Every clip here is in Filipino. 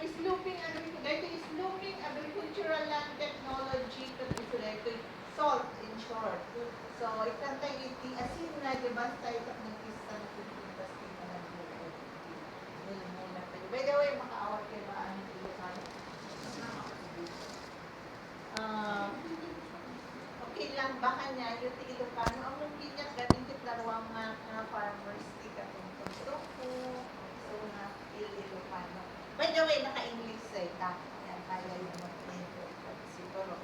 sloping agricultural land technology to ito salt in short. So, ikantay iti asin na dibas tayo sa nagkista na Pilipinas kita na muna. By the way, makaawat kayo ba ang Ilocano? Okay lang ba kanya yung Ilocano? Ang mungkin niya galing kitlaruang mga farmers di katong konstruko. So, na Ilocano. By the way, naka-English sa ita. Yan, kaya yung mag-ito. Siguro.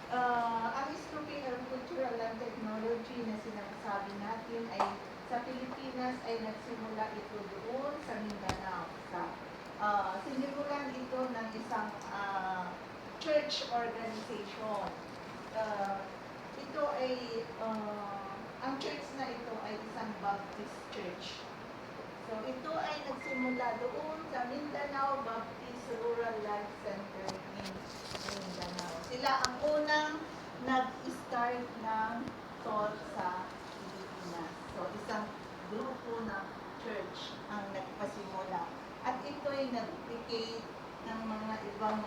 Ang sloping agricultural land technology na sinasabi natin ay sa Pilipinas ay nagsimula ito doon sa Mindanao. Sinimulan ito ng isang church organization. Ito ay, ang church na ito ay isang Baptist church. So, ito ay nagsimula doon sa Mindanao Baptist Rural Life Center in Mindanao. Sila ang unang nag-start ng salt sa Pilipinas. So, isang grupo ng church ang nagpasimula. At ito ay nag-duplicate ng mga ibang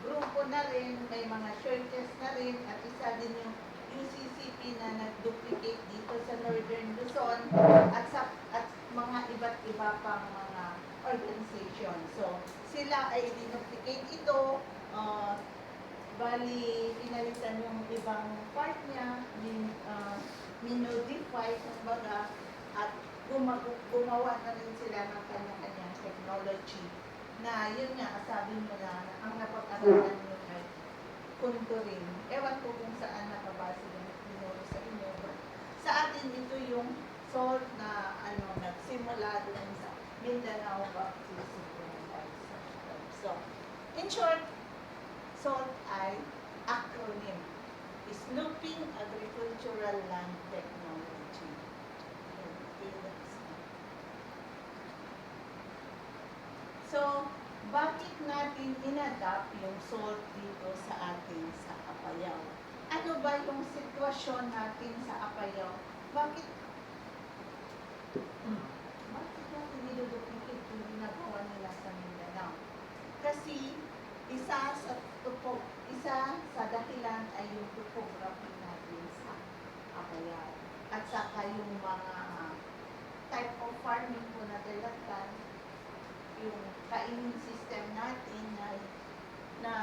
grupo na rin, may mga churches na rin, at isa din yung UCCP na nag-duplicate dito sa Northern Luzon at mga iba't iba pang mga organization. So, sila ay dinuplicate ito, bali, pinalitan yung ibang part niya, minodify, kumbaga, at gumawa na rin sila ng kanya-kanyang technology. Na yun nga, sabi mo na, ang napag-aralan nyo ay kunturin. Ewan ko kung saan nakabase yung tinuro sa inyo. Sa atin, ito yung salt na nagsimula doon sa Mindanao Baptist Society. So, in short, SALT ay acronym. Sloping Agricultural Land Technology. So, bakit natin inadapt yung salt dito sa atin sa Apayao? Ano ba yung sitwasyon natin sa Apayao? Bakit natin nilulupikit yung ginagawa nila sa Mindanao? Kasi isa sa dahilan ay yung topography natin sa Apayao. At saka yung mga type of farming po na talagang yung kainin system natin na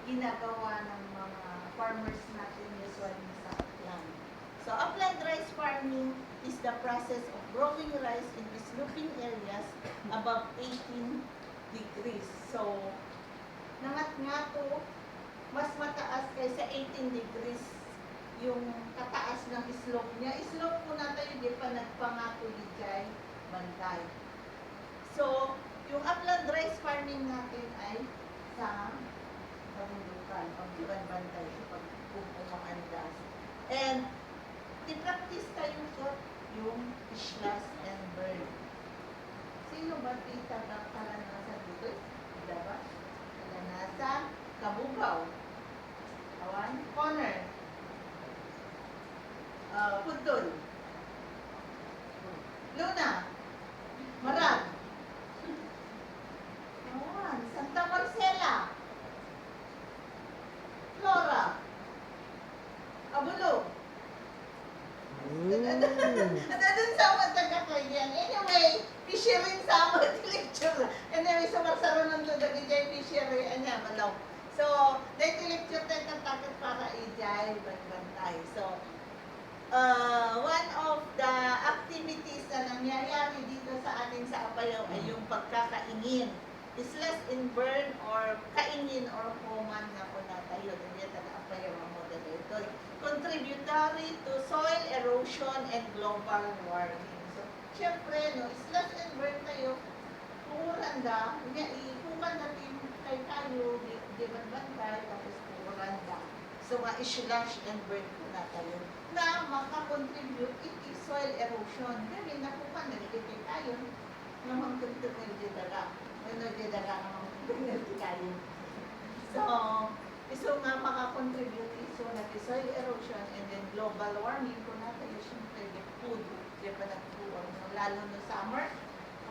ginagawa ng mga farmers natin usually sa upland. So, upland rice farming is the process of growing rice in sloping areas above 18 degrees. So, nangat-nga po, mas mataas kaysa 18 degrees yung kataas ng slope niya. Slope po natin, hindi pa nagpangako di jay bantay. So, yung upland rice farming natin ay sa kabundukan, pag-bantay, pag-umandas. And, di-practice tayo sa yung slash and burn. Sino ba tita na karanasan dito? Diba? Karanasan, Kabugaw. Awan, Corner. Pudol. Luna. Marag. Awan, Santa Marcela. Flora. Abulog. Adun sa mga taga-kaya. Anyway, fishery sa mga lecture. Anyway, sa marsaro ng ludagi dyan, fishery, malaw. So, dahil lecture tayo tatakot para i-jay, bantay. So, one of the activities na nangyayari dito sa atin sa Apayao ay yung pagkakaingin. Slash and burn or kaingin or human na po na tayo. Dito na Apayao ang moderator. Contributory to soil erosion and global warming. So, syempre, slash and burn tayo, pumuranda, ipukan natin tayo, di bantay, tapos pumuranda. So, ma-slash and burn po na tayo na makakontribute iti soil erosion. Dahil napukan, nagigitay tayo, namang tuntunil di daga. Ano di daga namang tuntunil di tayo. So nga makakontribute iso na soil erosion and then global warming kung natin yung siyempre yung food, di ba nagpuwan. Lalo no summer,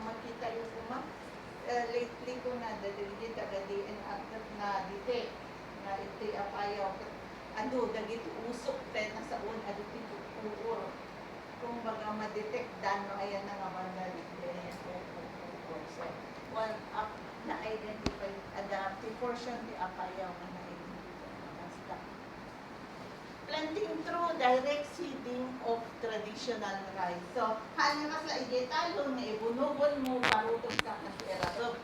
makita yung late ado dagiti usok ten sa un ado ti pupur. Kung baga ma-detect dano ayan na nga vandalism ayan pupur. So one up na identify adaptive portion ti apayaw nga na-identify. Planting through direct seeding of traditional rice. So, hanya ka sa igetalo na ibunubon mo parutog sa kasera. So,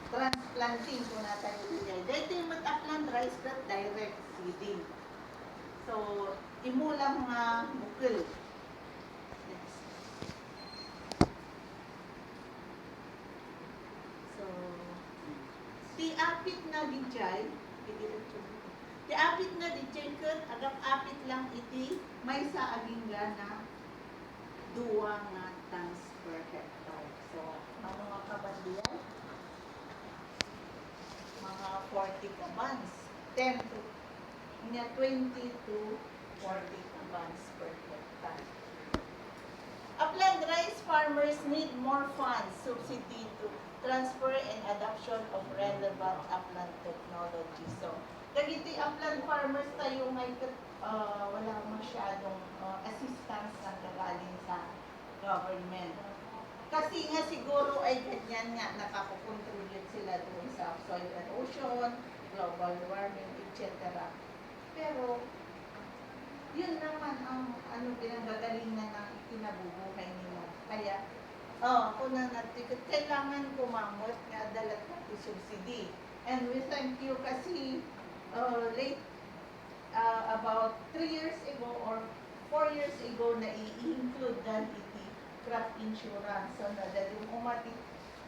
transplanting ko na tayo diyan. Dito yung mag-upland rice that direct seeding. So, imulang mga bukil. Next. So, apit na dijay, di apit na dijay ket agap apit lang iti may sa aging na duwa nga tons per hectare. So, mga kabandiyan, mga 40 kabans, 10 to 20 to 40 kabans per hectare. Upland rice farmers need more funds, subsidy to transfer and adoption of relevant upland technology. So, dagiti upland farmers tayo ngayon wala masyadong assistance na gagaling sa government. Kasi nga siguro ay ganyan nga nakakukontribute sila doon sa soil erosion, global warming, etc. Pero, yun naman ang pinanggagalingan ng kinabubuhay nila. Kaya, kung natikot, kailangan kumamot nga dalat natin subsidy. And we thank you kasi late, about 3 years ago or 4 years ago na i-include dan iti crop insurance. So, nadali mo umati,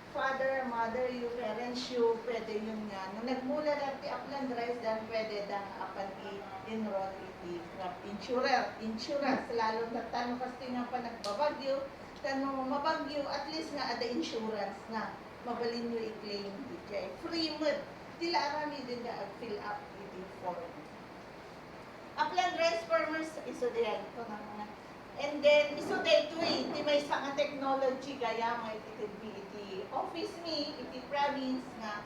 father, mother, you, parents, you, pwede yun nga. Nung nagmula natin upland rice, dan pwede dan apan i-enroll iti crop insurance. Lalo na tanong kasi nga pa nagbabagyo, tanong mabagyo, at least nga ada insurance nga. Mabalin nyo i-claim iti. Free mood. Tila arami din na fill up iti form. Upland rice farmers, iso diyan ko na mga. And then, iso day to iti may nga technology gaya may iti office me, iti province nga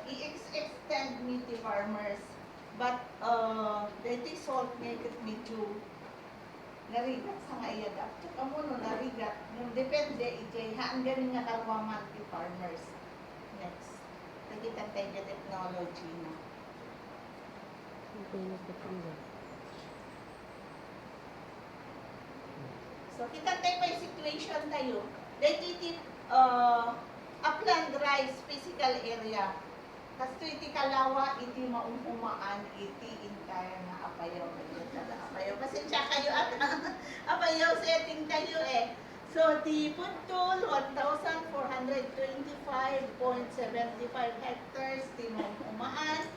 i-extend me ti farmers. But, dati salt make it medyo narigat sa nga i-adapt. Tsaka mo no, narigat. Nung depende, iti haan galing nga karwaman ti farmers. Next. Nakita tayo technology na. So, kita tayo may situation tayo. Dahil iti upland rice physical area. Kasi iti kalawa, iti maupumaan, iti entire na apayaw. Apayaw. Pasensya kayo at apayaw setting tayo eh. So, the Puntol, 1,425.75 hectares, Timong Umaan,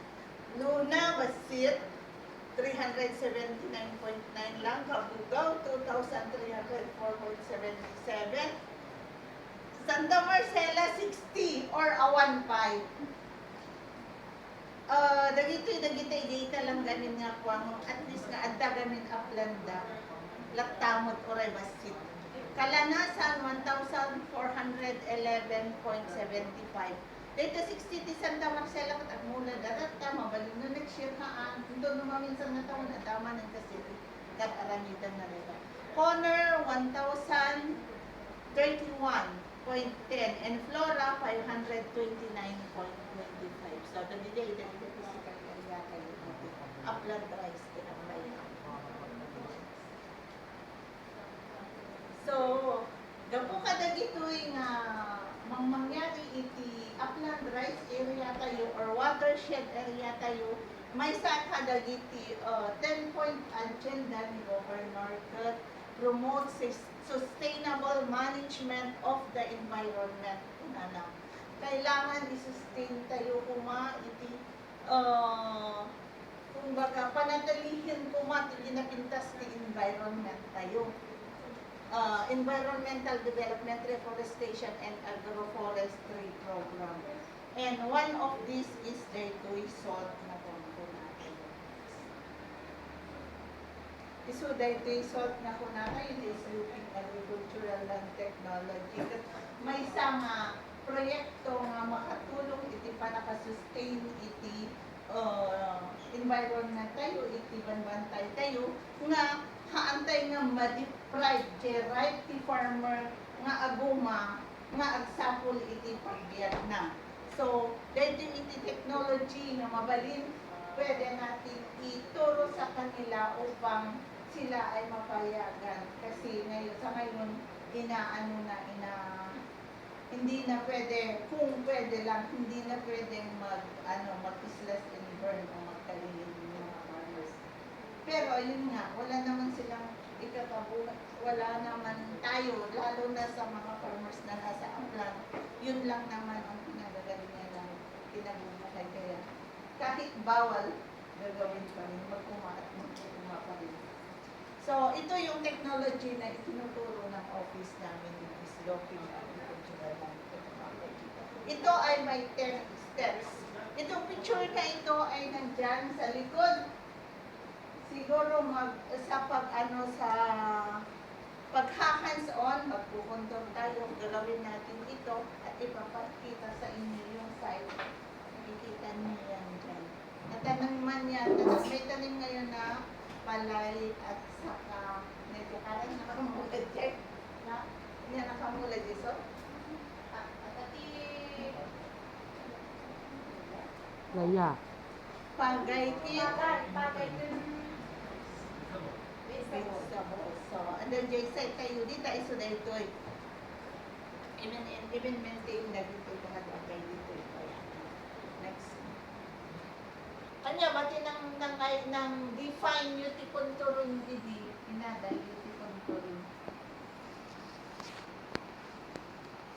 Luna, Basit, 379.9 lang, Kabugaw, 2,304.77, Santa Marcela, 60 or 1.5. Dagiti lang gamin nga kuwang, at least nga adda gamin aplanda, Laktamot oray Basit. Kalanasan, 1,411.75. Dito 60 ti Santa Marcela kat agmula darata mabalin no next year haan. Ito naman minsan na taon na tama ng kasi kat aramitan na rin. Corner 1,031.10 and Flora 529.25. So the delay that the physical area kayo upland rice tinapay. So, gapo kada gito'y nga mangyari iti upland rice area tayo or watershed area tayo, may sa kada giti 10-point agenda ni Governor to promote sustainable management of the environment. Kailangan i-sustain tayo iti kumbaga panatilihin iti napintas ti environment tayo. Environmental Development, Reforestation, and Agroforestry Program. And one of these is the salt na po natin. So, the salt na po natin is looking agricultural and technology. May isang proyekto nga makatulong iti pa nakasustain iti environment tayo, itiban-bantay tayo, nga haantay nga ma-deprive right ti farmer nga aguma nga agsapol iti pagbiyak na. So, dahil iti technology nga mabalin, pwede natin ituro sa kanila upang sila ay mapayagan. Kasi ngayon, sa ngayon, hindi na pwede, kung pwede lang, hindi na pwedeng mag-islas and burn o magkalilin ng mga farmers. Pero yun nga, wala naman silang ikakabuhat, wala naman tayo, lalo na sa mga farmers na nasa upland, yun lang naman ang pinagagaling nila, pinabubuhay. Kaya kahit bawal, gagawin pa rin, magkuma at magkuma pa rin. So, ito yung technology na itinuturo ng office namin in Isloking Agricultural Land. Ito ay may 10 steps. Itong picture na ito ay nandyan sa likod. Siguro sa pag-hands-on, magpupunto tayo, gagawin natin ito at ipapakita sa inyo yung site. Makikita niyo yan dyan. Nataniman yan. May tanim ngayon na palay at saka medyo karang nakamulad dyan. Yan nakamulad dyan. So, Laya. Pagaytin. Vegetable. So, and then Jay said kayo dito, iso na ito ay even maintain na dito ito hadagay dito ito. Next. Kanya, bati ng define yung tikonturin didi, inaday yung tikonturin.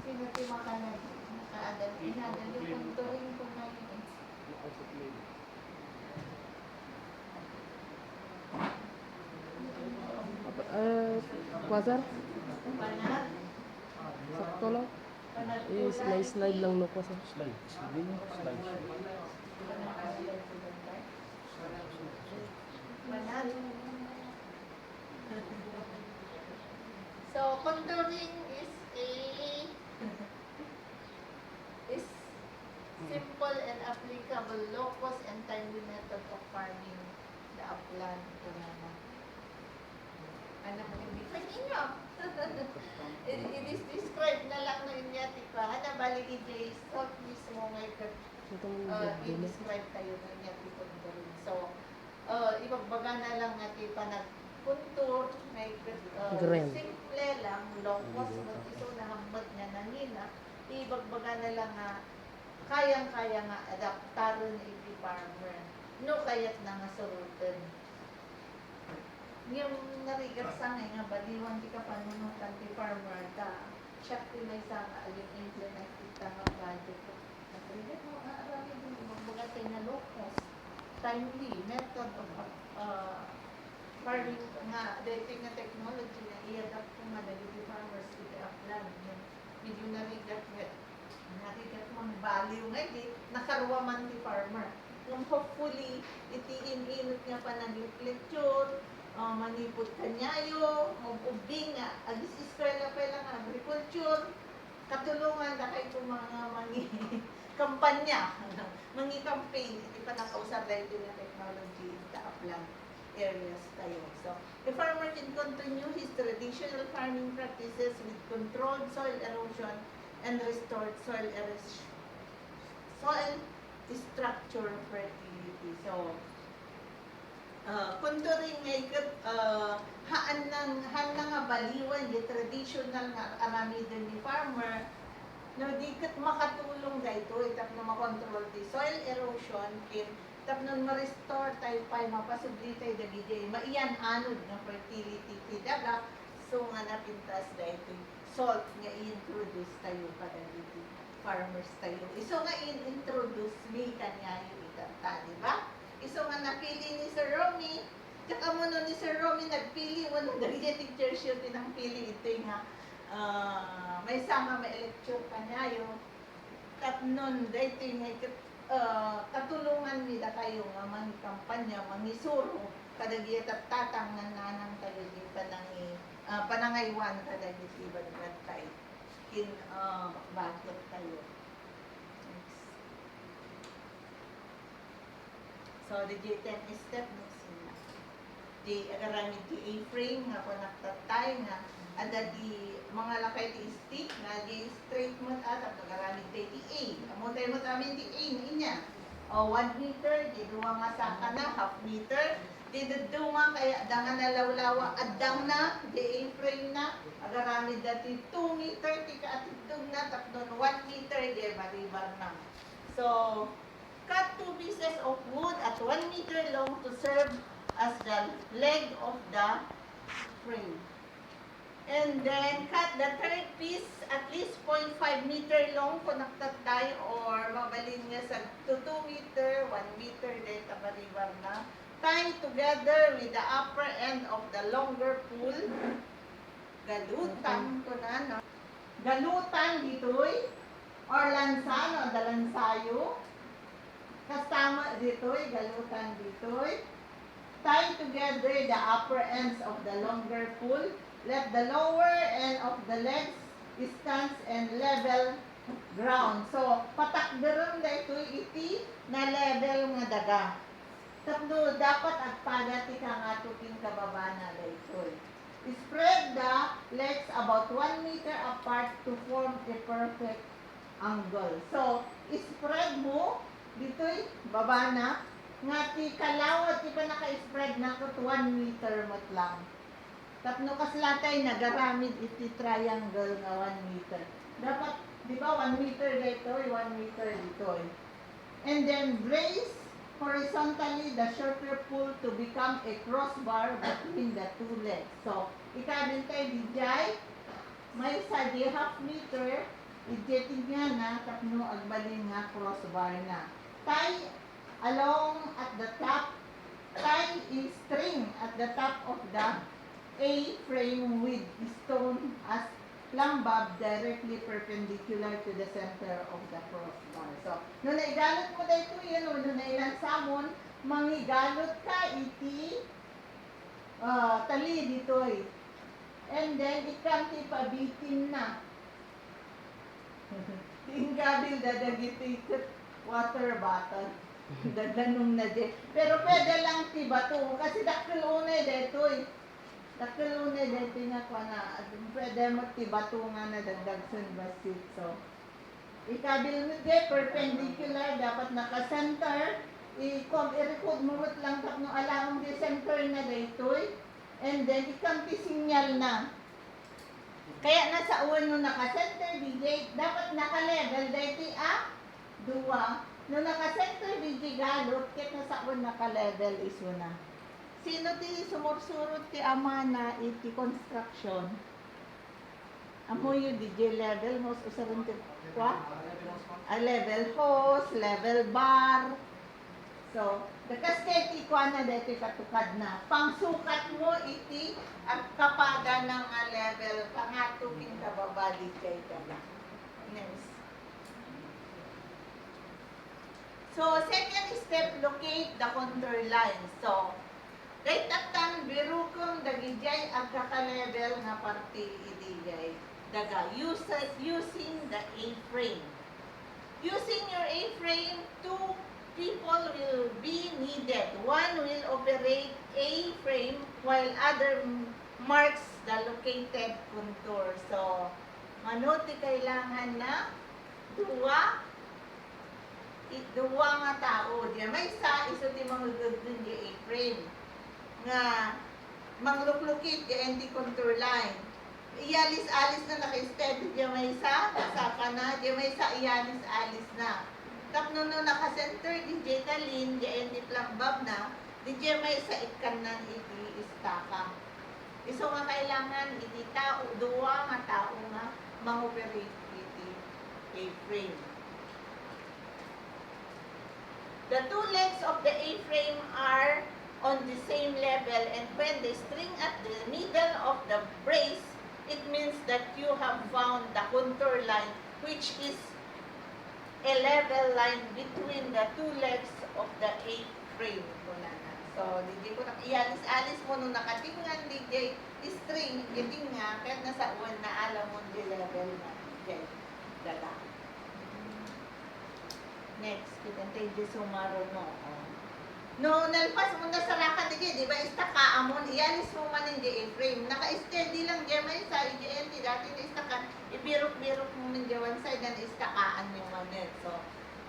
Sino timakanan? Nakaadal, inaday yung tikonturin ko ngayon eh. Kuasar? Panat? Sakto lang. Panat Slide lang no kuasar. Slide. Slide. Panat? So, contouring is simple and applicable, low-cost and timely method of farming the upland. Ito naman. Ano mo yung define ninyo? It is described na lang ng inyati pa. Hana bali i-J Salt mismo ngayon. I-describe tayo ng inyati po dito rin. So, ibagbaga na lang natin pa nagpuntur, may simple lang, low-cost, iso na hambag niya nangina, ibagbaga na lang nga kayang-kaya nga adaptaron iti farmer. No kayat na nga sulutan. Yung narigat sa nga baliwan di ka panunutan ti farmer ta siya may sa yung implement kita nga project ko. Narigat mo arami din magbaga tayo na low cost, timely method of farming nga dating nga technology na i-adapt ko nga dali ti farmers iti upland. Medyo narigat mong value nga di nakaruwa man ti farmer. Kung hopefully iti-init nga pa nag-lecture, manipot kanyayo, mag-ubing nga, agis-eskwela pa lang agriculture, katulungan na kayo mga kampanya, mangi campaign, iti pa nakausap dahil din na technology sa upland areas tayo. So, the farmer can continue his traditional farming practices with controlled soil erosion and restored soil structure fertility. So, kunturing ngay haan nga baliwan yung traditional nga arami din ni farmer no di kat makatulong dahito itap na makontrol di soil erosion tap nun ma-restore tayo pa'y mapasubli tayo dagiti maiyan anod ng fertility ti daga so nga napintas dahito salt nga i-introduce tayo pa dagiti farmers tayo iso nga i-introduce may kanya yung itata, di ba? Iso nga napili ni Sir Romy, tsaka mo ni Sir Romy nagpili, wala dagiti teacher shoot ng pili ito nga may sama may lecture pa niya yung tap nun dahito nga katulungan nila kayo nga mga kampanya, mga isuro kadagi at tatang nga nanang tayo di panangaywan kadagi ibang tayo kin bakit tayo. So, the J10 step mo sila. Di agaramid di A-frame nga konaktatay nga ada di mga lakay di stick nga di straight mo at agaramid di A. Amo tayo mo tamin di A na inya. O 1 meter, di duwa nga saka na, half meter. Di duwa kaya dangan na lawlawa adang na, di A-frame na. Agaramid dati 2 meter, di ka atitog na, tapnon 1 meter, di baribar na. So, cut 2 pieces of wood at 1 meter long to serve as the leg of the frame. And then, cut the third piece at least 0.5 meter long kung naktatay or mabalin niya sa 2 meter, 1 meter, then tabaribar na. Tie together with the upper end of the longer pole. Galutan ko na, no? Galutan dito'y or lansan o dalansayo. Kasama dito'y galutan dito'y. Tie together the upper ends of the longer pole. Let the lower end of the legs stand and level ground. So, patakdaron dito'y iti na level nga daga. Tapno, dapat agpada ti ka nga tuking kababa na dito'y. Spread the legs about 1 meter apart to form a perfect angle. So, spread mo dito'y baba na nga ti kalawat ti pa naka-spread na kat 1 meter mat lang. Tapno kaslatay nagaramid iti triangle nga 1 meter. Dapat, di ba, 1 meter dito'y, 1 meter dito'y. And then brace horizontally the shorter pole to become a crossbar between the two legs. So, ikabintay di jay, may sa di half meter, ijeting nga na, tapno agbalin nga crossbar na. Tie along at the top, tie a string at the top of the A-frame with stone as plumbob directly perpendicular to the center of the crossbar. So, nung naigalot mo dito yun, nung nailansamon, mangigalot ka iti tali dito'y. And then, ikanti pabitin na. Tinggabil dadagiti water bottle. Daganong na di. Pero pwede lang ti bato. Kasi dakilunay detoy. Dakilunay detoy nga kwa na. Pwede mo ti bato nga na dagdag sun basit. So, ikabil mo di, perpendicular. Dapat naka-center. I-record mo lang tapno alamang di center na detoy. And then, ikanti sinyal na. Kaya nasa uwan nung naka-center DJ, dapat naka-level dahil duwa. Nung naka-center DJ galot, kaya nasa uwan naka-level is una. Sino ti sumursurot ti ama na iti construction? Amo yung DJ level, most usaron ti kwa? Level hose, level bar. So, dakas kaya ti kwa na dito katukad na. Pangsukat mo iti at kapaga ng level pangatukin ka babalik kay ka na. Next. So, second step, locate the contour line. So, right taptan birukong dagijay ang kaka-level nga parte idigay. Daga, using the A-frame. Using your A-frame, two people will be needed. One will operate A-frame while other marks the located contour. So, manuti kailangan na duwa nga tao. Diya may iso di manggagagin di A-frame. Nga, mangluklukit di anti-contour line. Iyalis-alis na naka-steady diya may saka na, diya may iyalis-alis na. Tapno no naka-center di jetalin, di anti-plumbob na, di diya may ikan na iti-istaka. Iso nga kailangan iti tao, duwa nga tao nga mang-operate iti A-frame. The two legs of the A-frame are on the same level, and when they string at the middle of the brace, it means that you have found the contour line, which is a level line between the two legs of the A-frame. So, DJ ko iyalis-alis mo nung nakatingan DJ string, hindi nga, kahit nasa uwan na alam mo di level na. Okay, dala. Next, kita tayo di sumaro no. No, nalpas mo na sarakan di ba? Istaka amon, iyalis mo man yung frame. Naka-steady lang diyan may sa IGN, dati na istaka, ibirok-birok mo man diyan one side, na istakaan yung manet. So,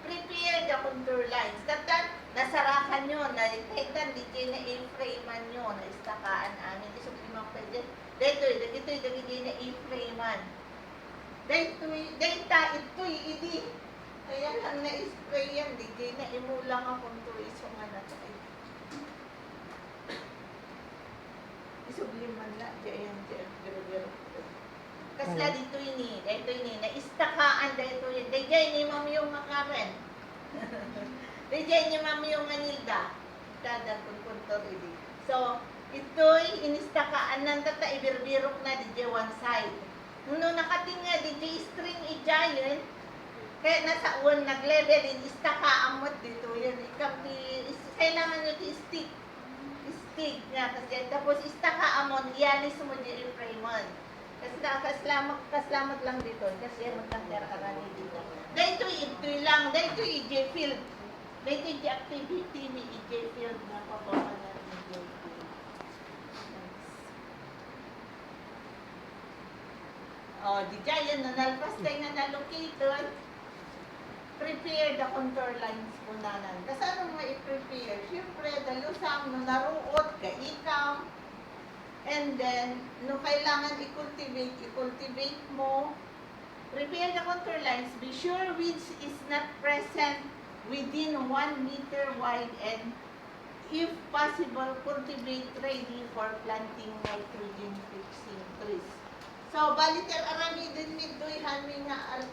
prepare the contour lines. Tatan, nasarakan nyo, na itan, di kayo na i-frame man nyo, na istakaan amin. Isog limang pwede. Dito'y, na i-frame man. Ito'y, idi. Kaya lang na-spray yan, di kayo na imulang ang contour isong na isubliman la, diyan, biro-biro. Kasla dito'y ni, na-istakaan dito'y, diyan ni ma'am yung makaren. Diyan ni ma'am yung manilda. Dadang contour idi. So, ito'y inistakaan ng tata, ibirbirok na diyan one side. Nung nakatinga, diyan string i-giant, kaya nasa uwan nag-level in istaka amot dito yan. Kailangan nyo i-stick. Stick nga kasi. Tapos istaka amon, ialis mo di i-frame. Kasi kaslamat lang dito. Kasi magkakara-arani dito. Dahil ito lang. Dahil ito i-J-field. Dahil ito i-activity ni i-J-field na papawa na i-J-field. O, di dyan na nalpas tayo na na-located. Prepare the contour lines po nanan. Kasi ano mo i-prepare? Siyempre, dalusang no naruot, kaikam. And then, no kailangan i-cultivate mo. Prepare the contour lines. Be sure weeds is not present within 1 meter wide and if possible, cultivate ready for planting nitrogen fixing trees. So, balikan arami din middoy hami nga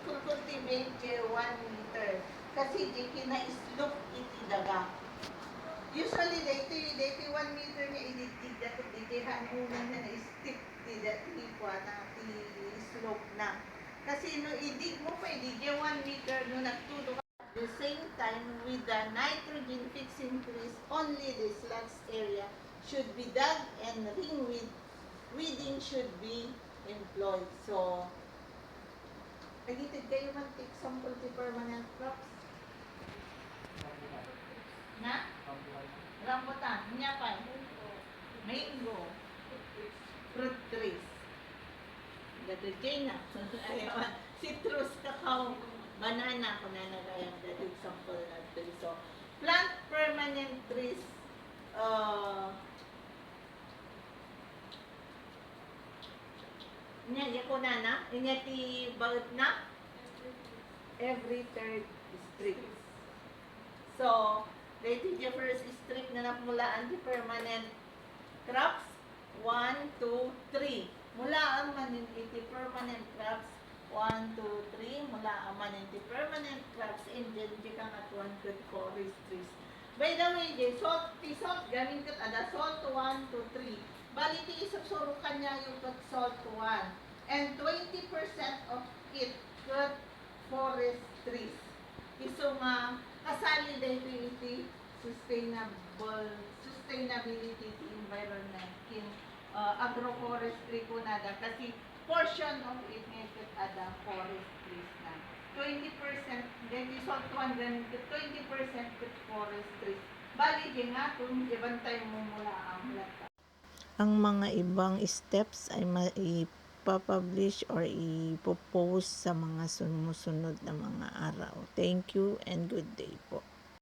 kultivate 1 meter. Kasi di kina-slope iti daga. Usually, dito 1 meter niya iditig dato ditihan una na na-stick ti na slope na. Kasi no idig mo pa idig 1 meter no nagtudo ka. At the same time, with the nitrogen fixing trees, only the slats area should be dug and weeding should be employed. So, nagitid kayo man take sample ti permanent crops. Na? Rambutan. Nya pa. Mango. Fruit trees. Dadagay na. Ayaw. Citrus, cacao, banana. Kung na nagayang dadig sample na trees. So, plant permanent trees. Inya ko na inya ti baut na every third street. So, dito the first street na namulaan ti permanent crops 1, 2, 3. Mulaan man iti permanent crops 1, 2, 3. Mulaan man iti permanent crops and then di kang at 1 good forest trees. By the way, salt gamin kat ada salt 1, 2, 3. Bali ti isapsuro kanya yung salt 1. And 20% of it cut forest trees. Iso nga kasali dito iti sustainability ti environment kin agroforestry ko nada kasi portion of it ngayon ada forest trees na. 20% then salt 1 ganun 20% cut forest trees. Bali di nga kung ibantay mo mula ang lata. Ang mga ibang steps ay ipapublish or ipopost sa mga sumusunod na mga araw. Thank you and good day po.